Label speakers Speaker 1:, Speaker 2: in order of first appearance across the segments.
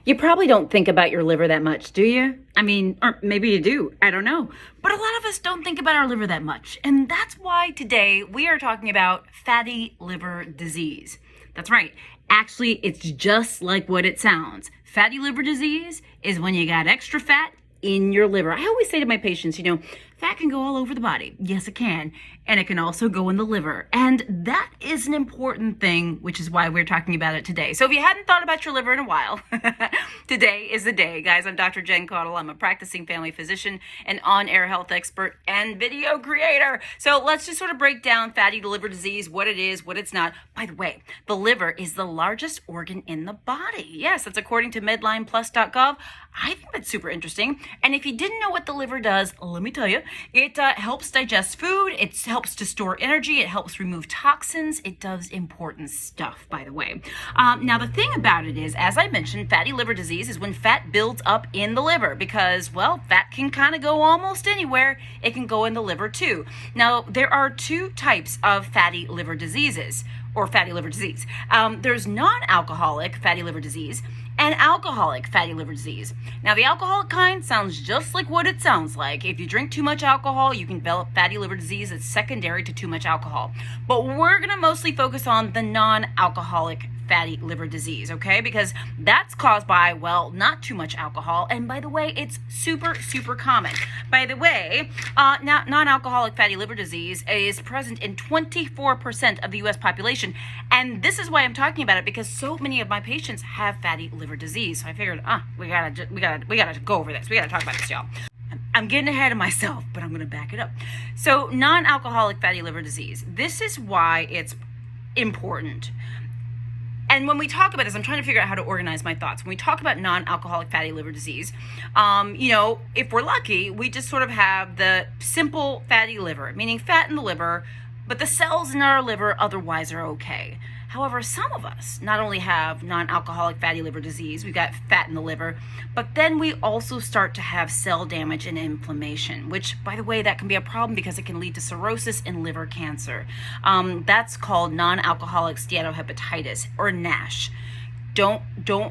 Speaker 1: You probably don't think about your liver that much, do you? I mean, or maybe you do, I don't know. But a lot of us don't think about our liver that much. And that's why today we are talking about fatty liver disease. That's right. Actually, it's just like what it sounds. Fatty liver disease is when you got extra fat in your liver. I always say to my patients, fat can go all over the body. Yes, it can. And it can also go in the liver. And that is an important thing, which is why we're talking about it today. So if you hadn't thought about your liver in a while, today is the day. Guys, I'm Dr. Jen Caudle. I'm a practicing family physician, an on-air health expert, and video creator. So let's just sort of break down fatty liver disease, what it is, what it's not. By the way, the liver is the largest organ in the body. Yes, that's according to medlineplus.gov. I think that's super interesting. And if you didn't know what the liver does, let me tell you, it helps digest food. It helps to store energy. It helps remove toxins. It does important stuff, by the way. Now, the thing about it is, as I mentioned, fatty liver disease is when fat builds up in the liver because, well, fat can kind of go almost anywhere. It can go in the liver too. Now, there are two types of fatty liver diseases or fatty liver disease. There's non-alcoholic fatty liver disease and alcoholic fatty liver disease. Now, the alcoholic kind sounds just like what it sounds like. If you drink too much alcohol, you can develop fatty liver disease that's secondary to too much alcohol. But we're going to mostly focus on the non-alcoholic fatty liver disease, okay? Because that's caused by, well, not too much alcohol. And by the way, it's super, super common. By the way, non-alcoholic fatty liver disease is present in 24% of the U.S. population. And this is why I'm talking about it, because so many of my patients have fatty liver disease. So I figured, we gotta go over this. We gotta talk about this, y'all. I'm getting ahead of myself, but I'm going to back it up. So non-alcoholic fatty liver disease, this is why it's important. And when we talk about this, I'm trying to figure out how to organize my thoughts. When we talk about non-alcoholic fatty liver disease, if we're lucky, we just sort of have the simple fatty liver, meaning fat in the liver, but the cells in our liver otherwise are okay. However, some of us not only have non-alcoholic fatty liver disease, we've got fat in the liver, but then we also start to have cell damage and inflammation, which, by the way, that can be a problem because it can lead to cirrhosis and liver cancer. That's called non-alcoholic steatohepatitis, or NASH. Don't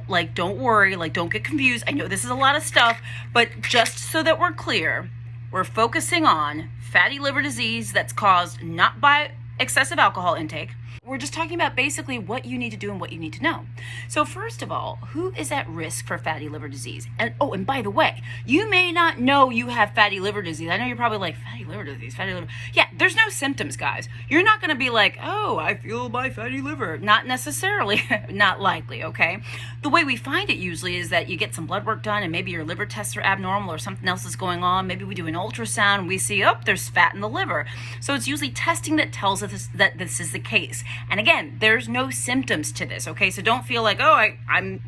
Speaker 1: worry, don't get confused. I know this is a lot of stuff, but just so that we're clear, we're focusing on fatty liver disease that's caused not by excessive alcohol intake. We're just talking about basically what you need to do and what you need to know. So first of all, who is at risk for fatty liver disease? And by the way, you may not know you have fatty liver disease. I know you're probably like, fatty liver disease, fatty liver. Yeah, there's no symptoms, guys. You're not going to be like, oh, I feel my fatty liver. Not necessarily, not likely, okay? The way we find it usually is that you get some blood work done and maybe your liver tests are abnormal or something else is going on. Maybe we do an ultrasound and we see, there's fat in the liver. So it's usually testing that tells us that this is the case. And again, there's no symptoms to this, okay? So don't feel like, I'm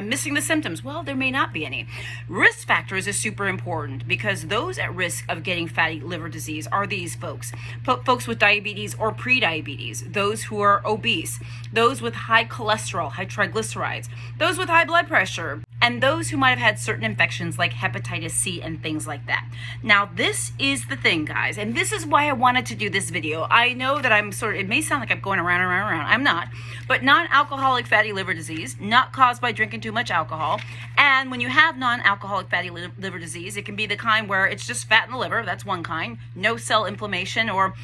Speaker 1: missing the symptoms. Well, there may not be any. Risk factors is super important because those at risk of getting fatty liver disease are these folks. Folks with diabetes or pre-diabetes, those who are obese, those with high cholesterol, high triglycerides, those with high blood pressure, and those who might have had certain infections like hepatitis C and things like that. Now, this is the thing, guys, and this is why I wanted to do this video. I know that it may sound like I'm going around. I'm not. But non-alcoholic fatty liver disease, not caused by drinking too much alcohol. And when you have non-alcoholic fatty liver disease, it can be the kind where it's just fat in the liver. That's one kind. No cell inflammation or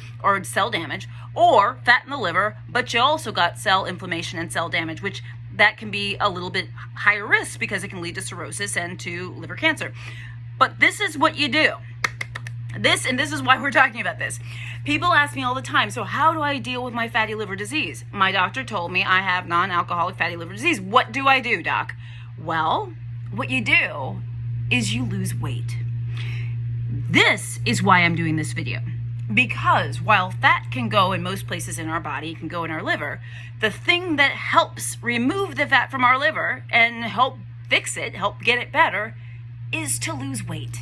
Speaker 1: cell damage. Or fat in the liver, but you also got cell inflammation and cell damage, which that can be a little bit higher risk because it can lead to cirrhosis and to liver cancer. But this is what you do. This is why we're talking about this. People ask me all the time, so how do I deal with my fatty liver disease? My doctor told me I have non-alcoholic fatty liver disease. What do I do, doc? Well, what you do is you lose weight. This is why I'm doing this video. Because while fat can go in most places in our body, it can go in our liver, the thing that helps remove the fat from our liver and help fix it, help get it better, is to lose weight.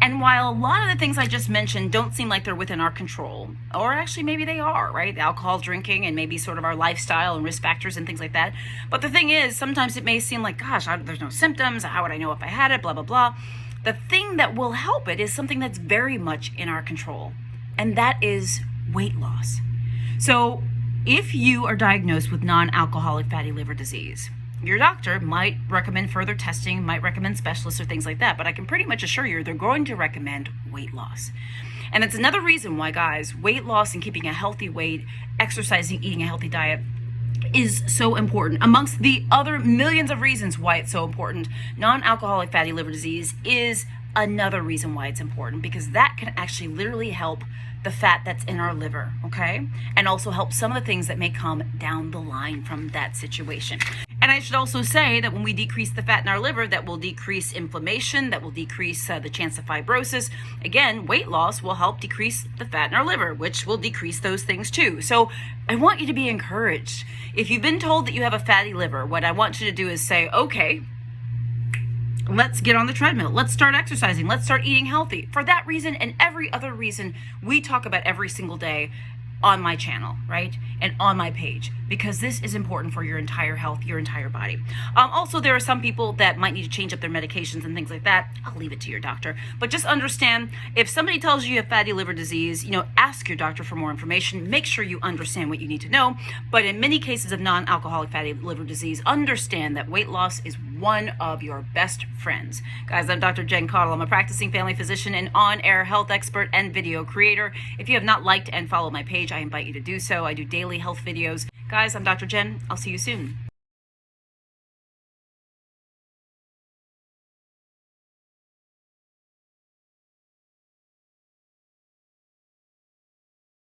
Speaker 1: And while a lot of the things I just mentioned don't seem like they're within our control, or actually maybe they are, right? The alcohol drinking and maybe sort of our lifestyle and risk factors and things like that. But the thing is, sometimes it may seem like, gosh, there's no symptoms. How would I know if I had it? Blah, blah, blah. The thing that will help it is something that's very much in our control. And that is weight loss. So if you are diagnosed with non-alcoholic fatty liver disease, your doctor might recommend further testing, might recommend specialists or things like that, but I can pretty much assure you they're going to recommend weight loss. And that's another reason why, guys, weight loss and keeping a healthy weight, exercising, eating a healthy diet is so important. Amongst the other millions of reasons why it's so important, non-alcoholic fatty liver disease is another reason why it's important, because that can actually literally help the fat that's in our liver, okay? And also help some of the things that may come down the line from that situation. And I should also say that when we decrease the fat in our liver, that will decrease inflammation, that will decrease the chance of fibrosis. Again, weight loss will help decrease the fat in our liver, which will decrease those things too. So I want you to be encouraged. If you've been told that you have a fatty liver, what I want you to do is say, okay, let's get on the treadmill. Let's start exercising. Let's start eating healthy. For that reason and every other reason we talk about every single day on my channel, right? And on my page, because this is important for your entire health, your entire body. Also, there are some people that might need to change up their medications and things like that. I'll leave it to your doctor. But just understand, if somebody tells you you have fatty liver disease, ask your doctor for more information. Make sure you understand what you need to know. But in many cases of non-alcoholic fatty liver disease, understand that weight loss is one of your best friends. Guys, I'm Dr. Jen Caudle. I'm a practicing family physician and on-air health expert and video creator. If you have not liked and followed my page, I invite you to do so. I do daily health videos. Guys, I'm Dr. Jen. I'll see you soon.